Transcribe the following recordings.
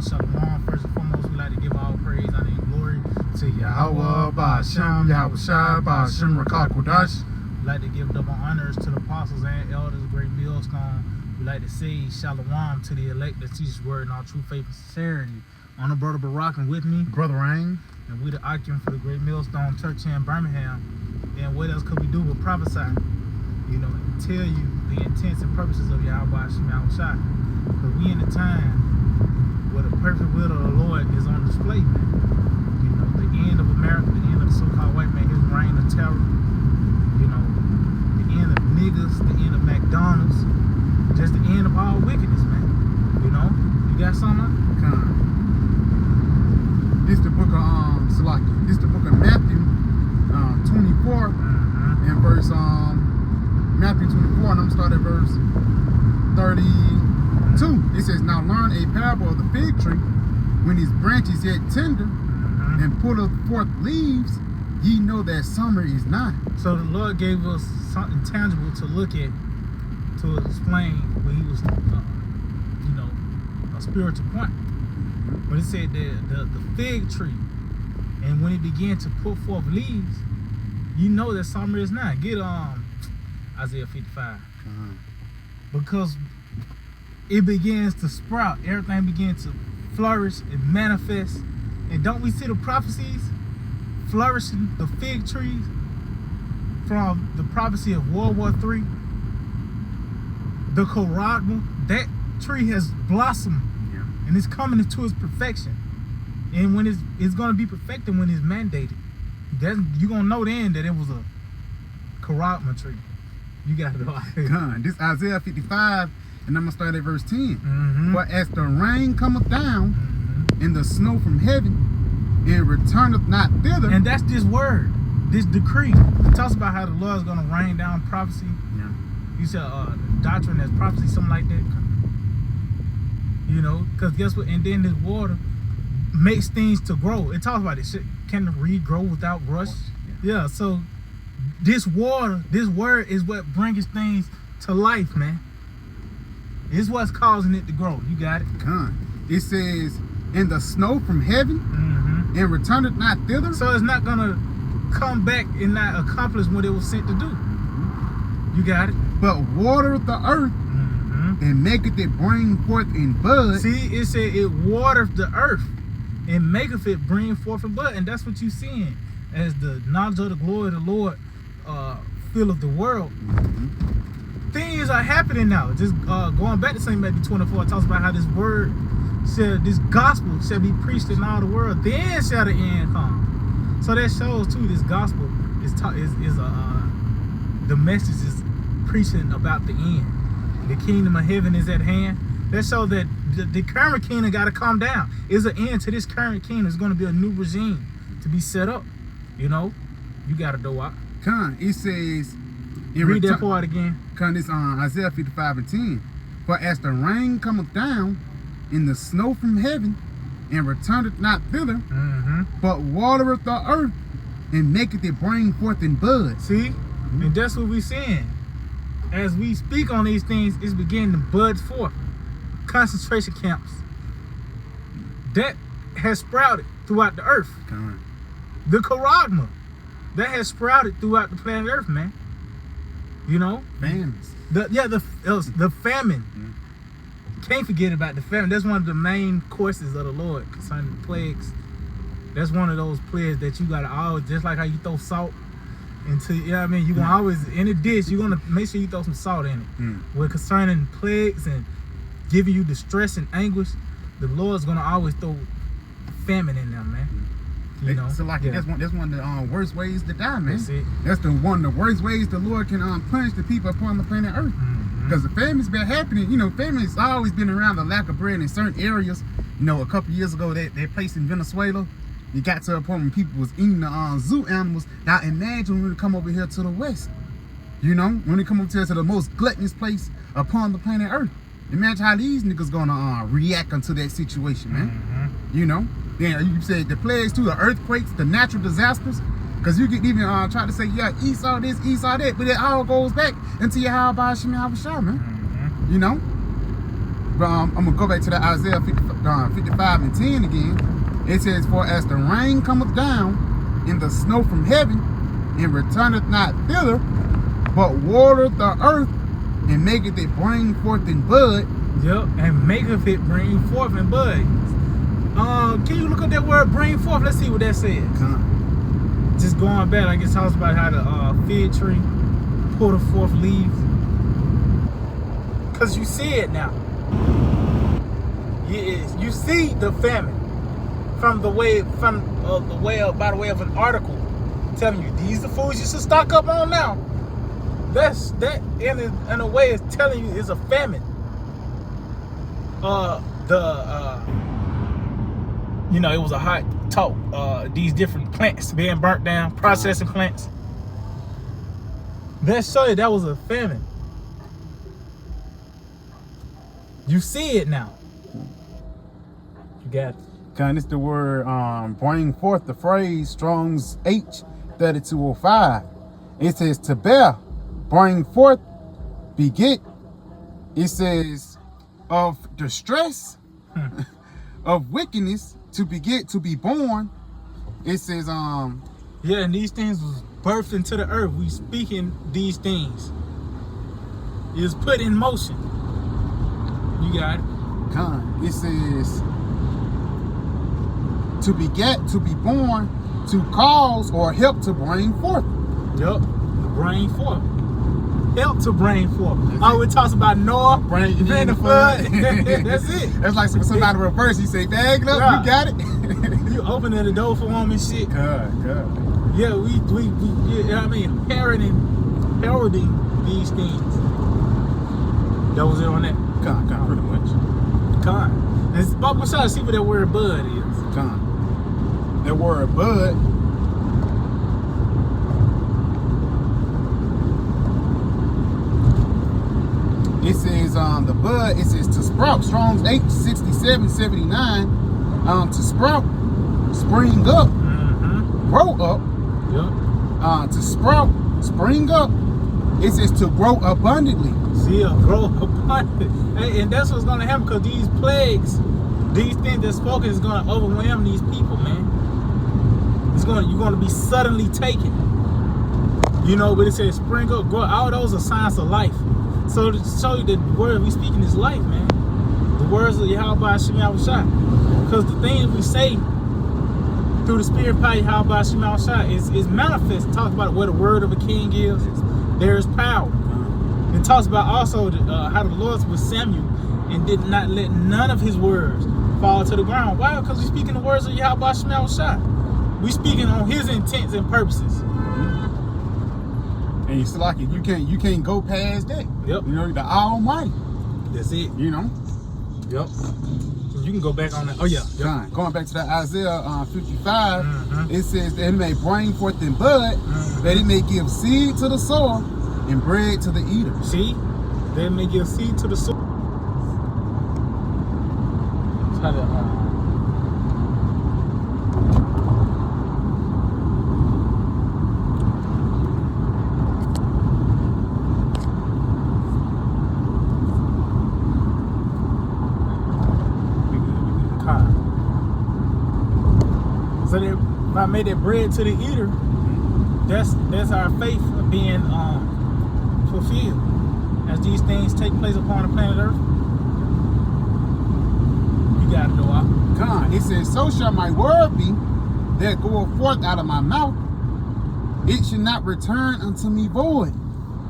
Shalom, shalom. First and foremost, we like to give all praise, honor, and glory to Yahweh, Ba'Shem, Yahweh Shai, Ba'Shem, Rakakudash. We like to give double honors to the apostles and elders, great millstone. We like to say shalom to the elect that teach his word in all true faith and sincerity. On the brother Barack and with me, Brother Rain. And we the occupant for the great millstone church here in Birmingham. And what else could we do but prophesy? You know, and tell you the intents and purposes of Yahweh Ba'Shem, Yahweh Shai. Because we in a time where the perfect will of the Lord is on display, man. You know, the end of America, the end of the so-called white man, his reign of terror. You know, the end of niggas, the end of McDonald's. Just the end of all wickedness, man. You know? You got something? This the book of Salaki. This the book of Matthew 24 and verse Matthew 24, and I'm starting at verse 32. It says, "Now learn a parable of the fig tree. When his branch is yet tender and putteth forth leaves, ye know that summer is nigh." So the Lord gave us something tangible to look at, to explain when he was, you know, a spiritual point. But it said the fig tree, and when it began to put forth leaves, you know that summer is nigh. Get Isaiah 55. Because it begins to sprout, everything begins to flourish and manifest. And don't we see the prophecies flourishing, the fig trees from the prophecy of World War III? The Koragma, that tree has blossomed, and it's coming into its perfection. And when it's going to be perfected when it's mandated. You're going to know then that it was a Koragma tree. You got it all. This Isaiah 55, and I'm going to start at verse 10. "For as the rain cometh down, and the snow from heaven, and returneth not thither." And that's this word, this decree. It talks about how the Lord is going to rain down prophecy. You said doctrine as prophecy, something like that. You know, because guess what? And then this water makes things to grow. It talks about it. Can the reed grow without brush? Yeah, so this water, this word is what brings things to life, man. It's what's causing it to grow. You got it. It says, "And the snow from heaven, and returneth not thither." So it's not gonna come back and not accomplish what it was sent to do. You got it. "But watereth the earth, and maketh it bring forth in bud." See, it said it watereth the earth and maketh it bring forth in bud. And that's what you're seeing as the knowledge of the glory of the Lord filleth the world. Things are happening now. Just going back to St. Matthew 24, it talks about how this word said, this gospel shall be preached in all the world, then shall the end come. So that shows too, this gospel is the message is preaching about the end. The kingdom of heaven is at hand. That shows that the current kingdom got to come down. It's an end to this current kingdom. It's going to be a new regime to be set up. You know, you got to do it. It says, read that part again. This Isaiah 55 and 10. "For as the rain cometh down, and the snow from heaven, and returneth not thither, but watereth the earth, and maketh it bring forth in bud." See, and that's what we're seeing. As we speak on these things, it's beginning to bud forth. Concentration camps that has sprouted throughout the earth. The Koragma that has sprouted throughout the planet Earth, man. You know, famines. The famine. Can't forget about the famine. That's one of the main courses of the Lord concerning the plagues. That's one of those plagues that you gotta always, just like how you throw salt into, you know what I mean? You're gonna always, in a dish, you're gonna make sure you throw some salt in it. With concerning plagues and giving you distress and anguish, the Lord's gonna always throw famine in there, man. You know, so like that's one of the worst ways to die, man. That's it. That's one of the worst ways the Lord can punish the people upon the planet Earth. Because the famine's been happening. You know, famine's always been around, the lack of bread in certain areas. You know, a couple years ago, that place in Venezuela, it got to a point when people was eating the zoo animals. Now imagine when we come over here to the West. You know, when we come over here to the most gluttonous place upon the planet Earth. Imagine how these niggas gonna react unto that situation, man. You know? Yeah, you said the plagues too, the earthquakes, the natural disasters. Because you can even try to say, yeah, Esau this, Esau that, but it all goes back into your Yahweh Ba'Shem, Yahweh Shai, man. You know? I'm gonna go back to the Isaiah 55 and 10 again. It says, "For as the rain cometh down, and the snow from heaven, and returneth not thither, but watereth the earth, and maketh it bring forth and bud." Yep, and maketh it bring forth and bud. Can you look up that word "bring forth"? Let's see what that says. Just going back, I guess talks about how the fig tree pulled forth leaves. Cause you see it now. You see the famine by the way of an article telling you these the foods you should stock up on now. That in a way is telling you it's a famine. It was a hot talk. These different plants being burnt down, processing plants. That show you that was a famine. You see it now. You got it. And it's the word bring forth, the phrase Strong's H3205. It says to bear, bring forth, beget. It says of distress, of wickedness, to beget, to be born. It says yeah, and these things was birthed into the earth. We speaking these things. It is put in motion. You got it. It says to beget, to be born, to cause or help to bring forth. Yep, bring forth. Help to bring forth. It talks about Noah bringing the flood. That's it. That's like somebody reverse. You say, "Bag up, you got it." You opening the door for them and shit. God. Yeah, we heralding these things. That was it on that. Con, pretty much. Con. And we're trying to see what that word "bud" is. Con. That word "bud." It says the bud. It says to sprout. Strong's 86779. To sprout, spring up, grow up. Yep. To sprout, spring up. It says to grow abundantly. See, grow abundantly. And that's what's gonna happen, because these plagues, these things that's spoken, is gonna overwhelm these people, man. You're gonna be suddenly taken. But it says spring up, grow. All those are signs of life. So to show you the word we speaking is life, man. The words of Yahweh Shema Shah. Because the things we say through the spirit power Yahweh Shema Shah is manifest. It talks about what the word of a king is. There is power. It talks about also how the Lord was with Samuel and did not let none of his words fall to the ground. Why? Because we're speaking the words of Yahweh Shema Shah. We speaking on his intents and purposes. And it's like you can't go past that. Yep. The Almighty. That's it. Yep. You can go back on that. Oh yeah. Yep. Going back to that Isaiah 55, it says that it may bring forth in bud, that it may give seed to the sower and bread to the eater. See, that it may give seed to the sower. Try to. So that if I made that bread to the eater, that's our faith being fulfilled as these things take place upon the planet Earth. You gotta know out. God, it says, "So shall my word be that goeth forth out of my mouth; it shall not return unto me void."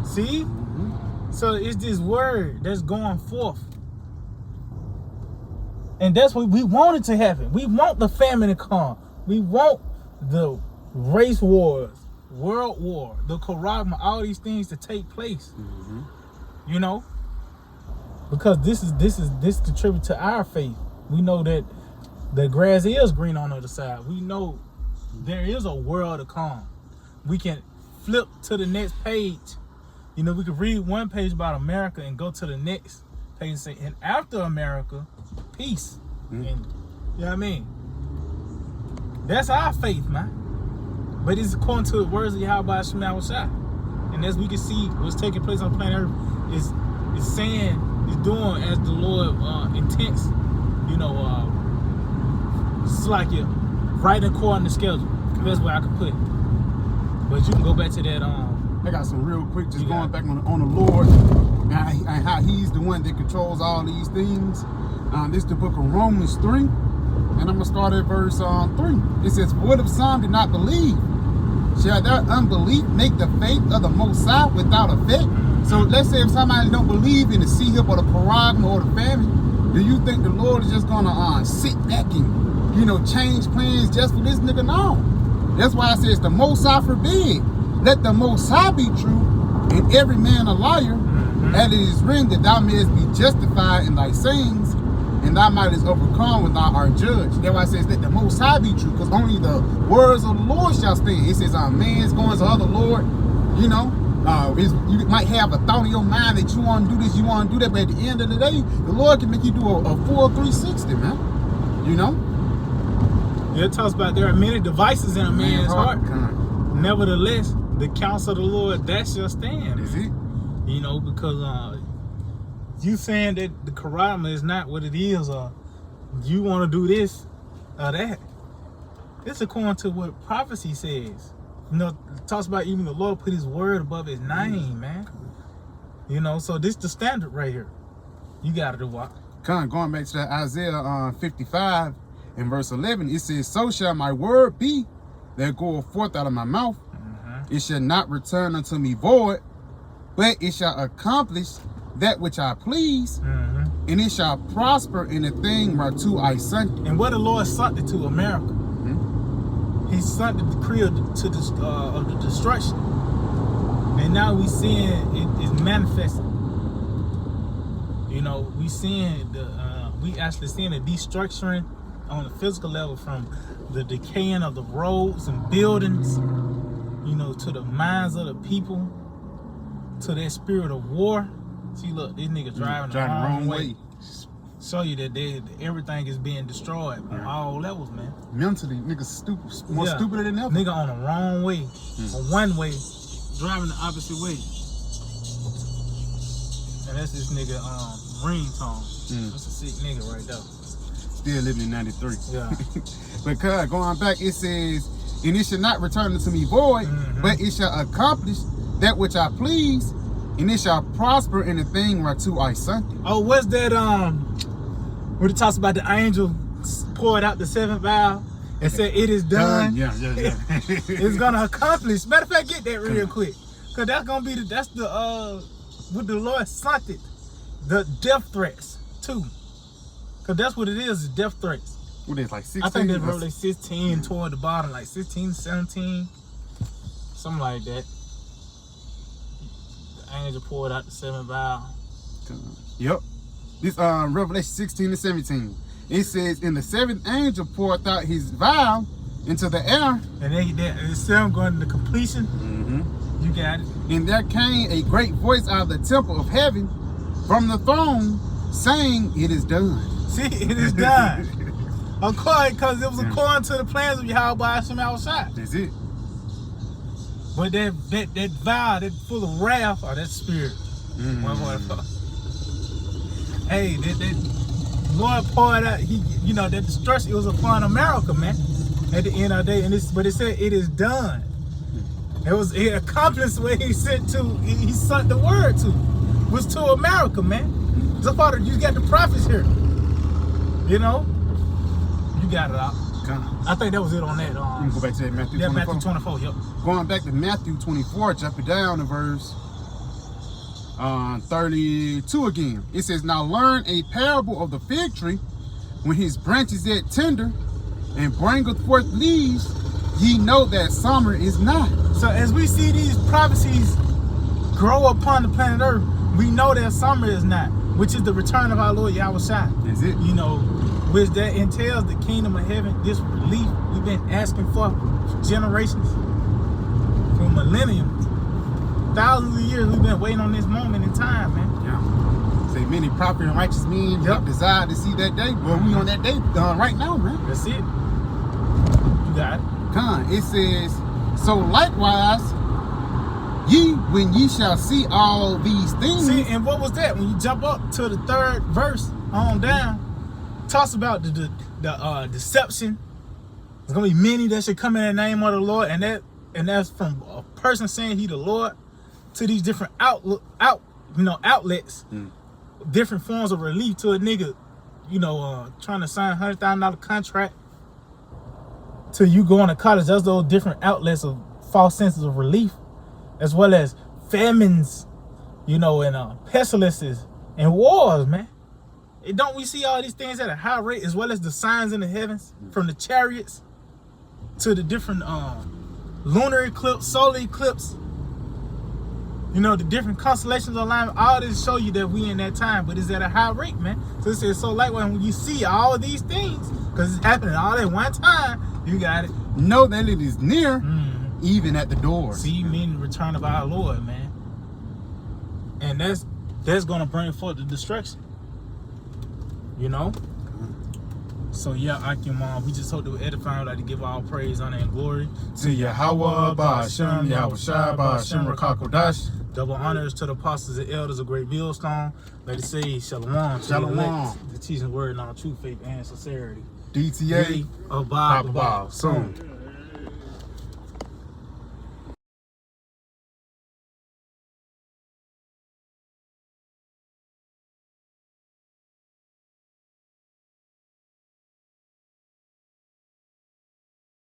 See? So it's this word that's going forth. And that's what we want it to happen. We want the famine to come. We want the race wars, world war, the corruption, all these things to take place. Because this contributes to our faith. We know that the grass is green on the other side. We know there is a world to come. We can flip to the next page. We can read one page about America and go to the next page and say, and after America, peace. And you know what I mean? That's our faith, man. But it's according to the words of Yahweh Shema Shah. And as we can see, what's taking place on planet Earth is saying He's doing as the Lord intends. You know, it's like you're right according to schedule. That's where I could put it. But you can go back to that. I got some real quick, just going back on the Lord and how He's the one that controls all these things. This is the book of Romans 3, and I'm gonna start at verse 3. It says, "What if some did not believe? Shall their unbelief make the faith of the Most High without effect?" So let's say if somebody don't believe in the seed or the paragma or the family, do you think the Lord is just gonna sit back and, you know, change plans just for this nigga? No. That's why I say it's the Most High forbid. Let the Most High be true and every man a liar. As it is written that thou mayest be justified in thy sayings, and thou mightest overcome when thou art judged. That's why it says let the Most High be true, because only the words of the Lord shall stand. It says man's going to other Lord, you know. You might have a thought in your mind that you want to do this, you want to do that, but at the end of the day, the Lord can make you do a full 360, man. You know? Yeah, it talks about there are many devices in a man's heart. Nevertheless, the counsel of the Lord, that shall stand. Is it? You know, because you saying that the Quran is not what it is, or you want to do this or that. It's according to what prophecy says. You know, it talks about even the Lord put his word above his name, man. You know, so this the standard right here. You got to do what? Going back to that Isaiah 55 and verse 11, it says, "So shall my word be that goeth forth out of my mouth. It shall not return unto me void, but it shall accomplish that which I please, and it shall prosper in the thing whereto I sent it." And what the Lord sent it to America. He sent the decree of the destruction. And now we seeing it is manifesting. You know, we seeing we actually seeing the destructuring on the physical level, from the decaying of the roads and buildings, you know, to the minds of the people, to that spirit of war. See, look, this nigga driving the wrong way. Show you that everything is being destroyed on all levels, man. Mentally, niggas stupid, more stupider than ever. Nigga on the wrong way, on one way, driving the opposite way. And that's this nigga ringtone. That's a sick nigga right there. Still living in 93. Yeah. But going back, it says, "And it shall not return unto me void, but it shall accomplish that which I please, and it shall prosper in the thing whereto I sent it." Oh, what's that where it talks about the angel poured out the seventh vial and said it is done? Yeah. It's gonna accomplish. Matter of fact, get that real quick, cause that's gonna be what the Lord sent it, the death threats too, cause that's what it is death threats. What is like 16? I think they wrote like 16 toward the bottom, like 16, 17, something like that. The angel poured out the seventh vial. Yep. This Revelation 16 and 17. It says, "And the seventh angel poured out his vial into the air." And it's still going to completion. You got it. "And there came a great voice out of the temple of heaven from the throne, saying, It is done." See, it is done. According, because it was according to the plans of Yahweh Hashem outside. That's it. But that vial, that full of wrath, or that spirit. Hey, that Lord poured out, that destruction, it was upon America, man, at the end of the day. But it said it is done. It accomplished what he sent the word to, was to America, man. So far, you got the prophets here. You know? You got it out. I think that was it on that. Let me go back to that Matthew 24. Matthew 24, yep. Going back to Matthew 24, jumping down to verse 32 again. It says, "Now learn a parable of the fig tree. When his branch is yet tender and bringeth forth leaves, ye know that summer is nigh." So as we see these prophecies grow upon the planet Earth, we know that summer is nigh, which is the return of our Lord Yahweh Shai. Is it? You know, which that entails the kingdom of heaven, this relief we've been asking for generations, for millenniums. Thousands of years we've been waiting on this moment in time, man. Yeah. Say many proper and righteous men have desired to see that day. Well, we on that day right now, man. That's it. You got it. It says, "So likewise when ye shall see all these things. See, and what was that? When you jump up to the 3rd verse on down, talks about the deception. There's gonna be many that should come in the name of the Lord, and that's from a person saying he the Lord to these different outlets, different forms of relief to a nigga, trying to sign $100,000 contract to you going to college. That's those different outlets of false senses of relief, as well as famines, and pestilences and wars, man. Don't we see all these things at a high rate, as well as the signs in the heavens, from the chariots to the different lunar eclipse, solar eclipse, the different constellations of alignment. All this show you that we in that time, but it's at a high rate, man. So it says, so likewise, when you see all of these things, because it's happening all at one time, you got it. Know that it is near, even at the door. See, meaning the return of our Lord, man. And that's gonna bring forth the destruction. So yeah, Akim, we just hope to edify. We'd like to give all praise, honor, and glory to Yahweh, Ba'ashem, Yahweh Shai, Ba'ashem, Rakakodash. Double honors to the apostles and elders of Great Millstone. Let us say shalom. Shalom. The teaching word in all true faith and sincerity. DTA. Abba. Soon.